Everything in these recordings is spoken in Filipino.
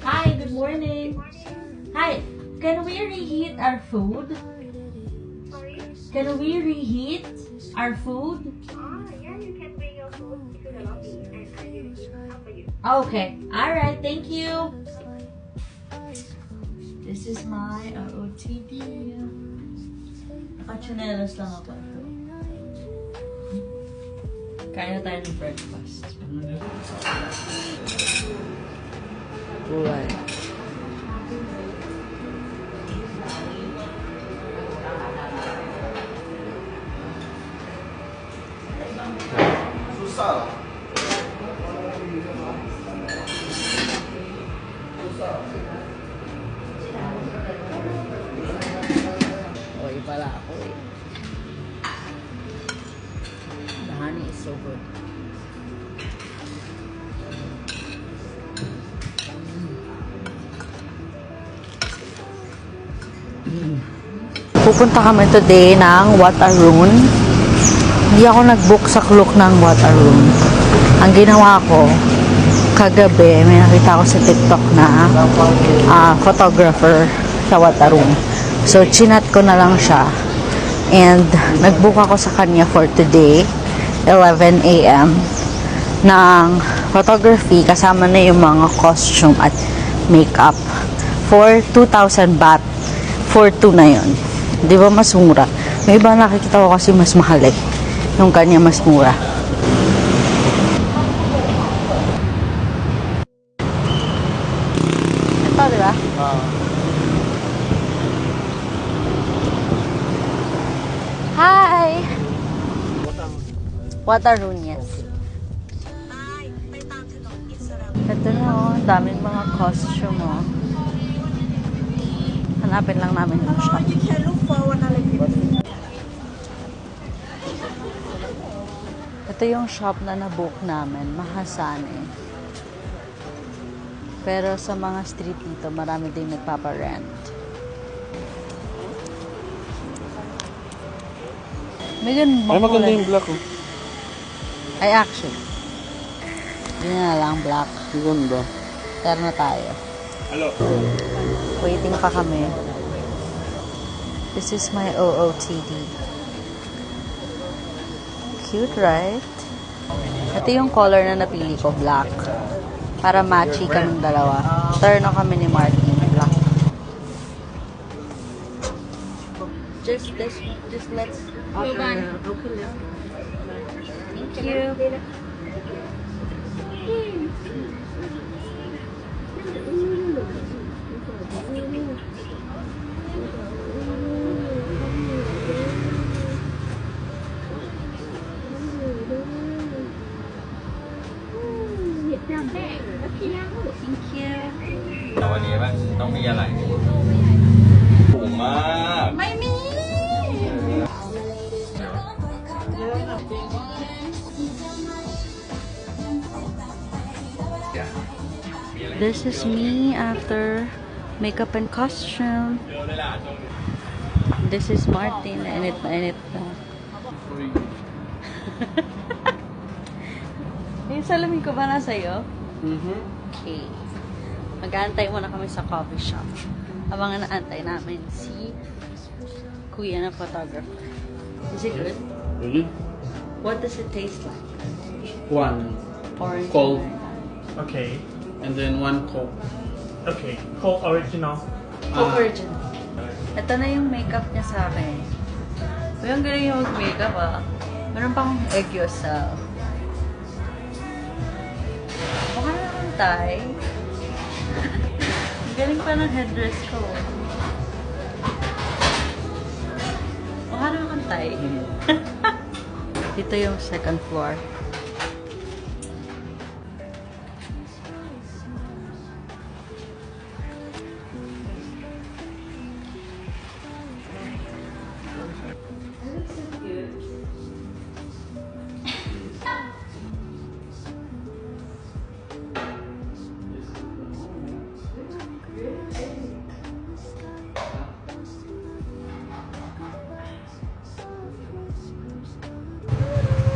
Hi, good morning. Hi, can we reheat our food? Sorry? Can we reheat our food? Yeah, you can bring your food to the lobby and I will help you. Okay, alright, thank you. This is my OOTD. Nakachinelas lang ako. Kain na tayo ng breakfast. Buwan. Susah. Okay pala ako eh. The honey is so good. Pupunta kami today ng Wataroon. Hindi ako nag-book sa Klook ng Wataroon. Ang ginawa ko, kagabi, may nakita ko sa TikTok na photographer sa Wataroon. So, chinat ko na lang siya. And, nag-book ako sa kanya for today, 11 a.m. ng photography, kasama na yung mga costume at makeup. For 2,000 baht. For 2 na yun. Di ba mas mura? May iba nakikita ko kasi mas mahal eh. Yung kanya mas mura. Ito, di ba? Hi! Wataroon, yes. Ito na oh, daming mga costume oh. Hanapin lang namin yung shop. Ito yung shop na nabook namin, Mahasane. Pero sa mga street dito, marami din nagpapa-rent. May ganun bang Maganda kulay? yung black oh. Ay, actually. Yun na lang, black. Ganda. Pero na tayo. Hello. Waiting pa kami. This is my OOTD. Cute, right? Ito yung color na napili ko, black. Para matchy kaming dalawa. Turn on kami ni Martin, black. Just let's open. Thank you. Thank you. วันนี้มันต้องมีอะไรถูกมาก ไม่มี This is me after makeup and costume. This is Martin. Init na init na. Yung salamin ko ba nasa'yo? Okay. Mag-aantay muna kami sa coffee shop. Habang naantay namin si Kuya na photographer. Is it good? Really? What does it taste like? One Orange. Cold. Okay. and then one Coke. Okay. Coke original. Coke original. Ito na yung makeup niya sa akin. Uy, ang galing yung mag-makeup ah. Meron pang egg yourself. Mukha na naman tayo. Ang galing pa ng headdress ko. Mukha na naman tayo. Dito yung second floor.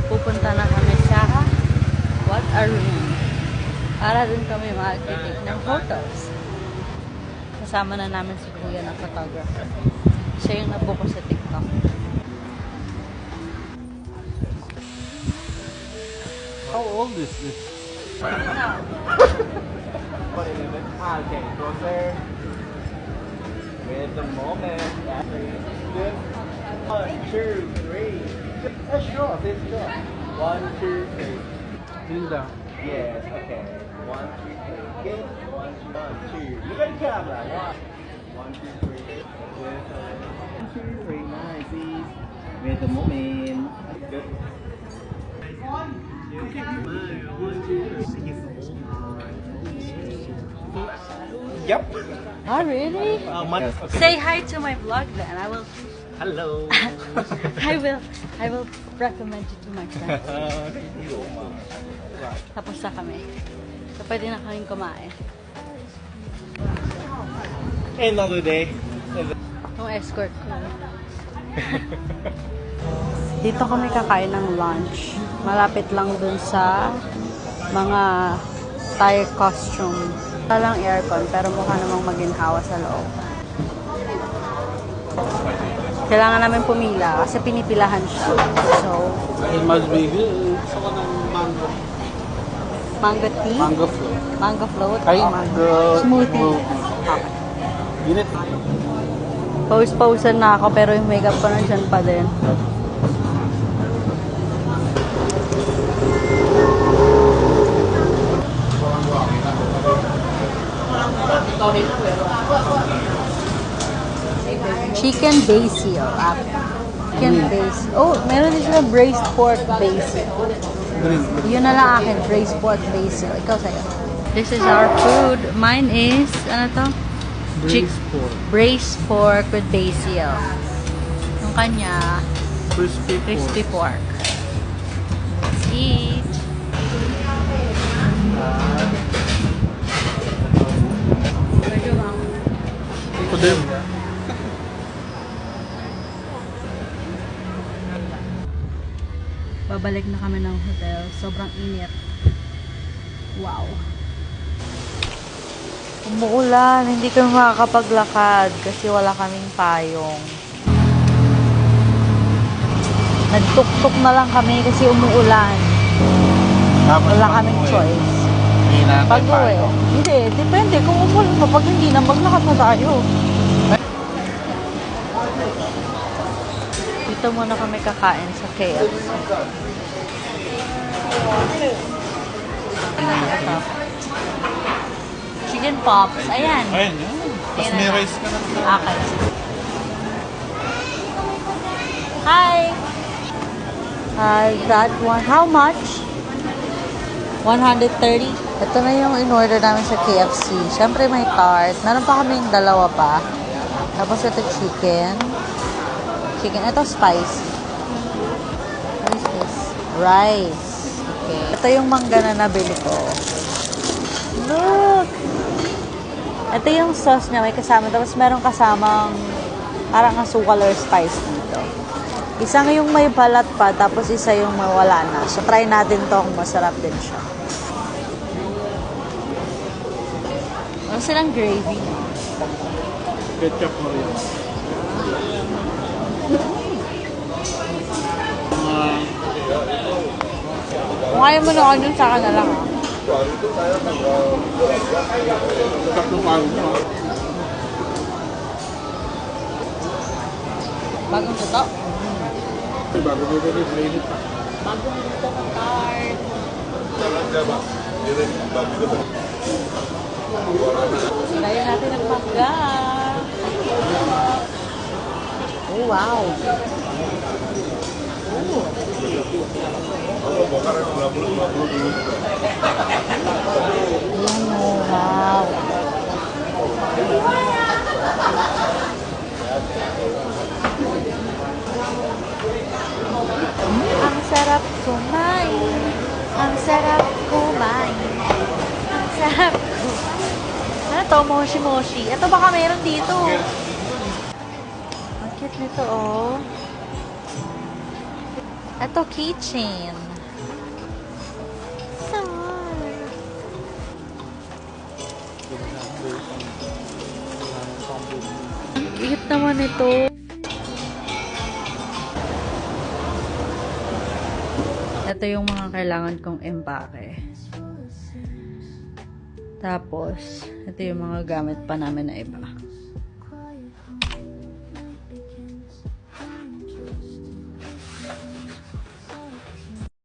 Pupunta na kami a room. Para dun kami mag-take ng photos. Kasama na namin si Kuya na photographer. Siya yung nabuko sa TikTok. How old is this? Okay, closer. With the moment. Good. 1, 2, 3. Sure, this is sure. 1, 2, 3. Kneel down. Yes, okay. 1, 2, 3. Good. 1, 2. Look at the camera. 1, 2, 3. Yes. 1, 2, 3. Nice. Please. With the moment. Good. Yep. Oh, really? Say hi to my vlog then. I will Hello. I will recommend you to my friends. Tapos na kami. So, pwede na kaming kumain. Another day. Yung escort ko. Dito kami kakain ng lunch. Malapit lang dun sa mga Thai costume. Walang aircon, pero mukha namang maginhawa sa loob. Kailangan namin pumila kasi pinipilahan siya. So, It must be good. Gusto ko ng mango. mango tea, Mango float. mango float, Ay, o mango. smoothie. Init. Pose-posean na ako pero yung makeup ko nandiyan pa din. Chicken basil. Chicken basil. Oh, meron din sila braised pork basil. Green. Yun na lang akin, braised pork basil. Ikaw sa'yo. This is our food. Mine is, ano to? Braised pork. Braised pork with basil. Yung kanya, crispy pork. Let's eat. For them. Babalik na kami ng hotel. Sobrang init. Wow. Umuulan. Hindi kami makakapaglakad kasi wala kaming payong. Nagtuktok na lang kami kasi umuulan. Wala kaming choice. Pag-uwi. Hindi. Depende. Kung umuulan pa, pag hindi na, maglakad na tayo. Dito muna kami kakain sa KFC. Chicken pops. Ayan. Ayun yun. Tapos may rice ka na. Okay. Hi. That one. How much? 130. Ito na yung in-order namin sa KFC. Siyempre may tart. Meron pa kaming dalawa pa. Tapos ito chicken. Ito spicy. What is this? Rice. Okay. Ito yung mangga na nabili ko. Look! Ito yung sauce niya. May kasama. Tapos meron kasamang parang asukal or spice dito. Isang yung may balat pa. Tapos isa yung mawala na. So try natin to kung masarap din siya. Ano silang gravy? Ketchup mo rin. Kung kaya mo na onion, sa akin na lang. Ketchup ng palo mo. Bagong tuto. Bago dito rin, mainit pa. Bagong tuto ng tart. Silayan natin ang mangga. Oh, wow. Ayan o, wow. Ang sarap kumain. Ang sarap kumain. Ang sarap kumain. Ano to? Moshi-moshi. Ito baka meron dito. Ang cute nito, oh. Ito, keychain. So, naman ito. Ito yung mga kailangan kong empake. Tapos, ito yung mga gamit pa namin na iba.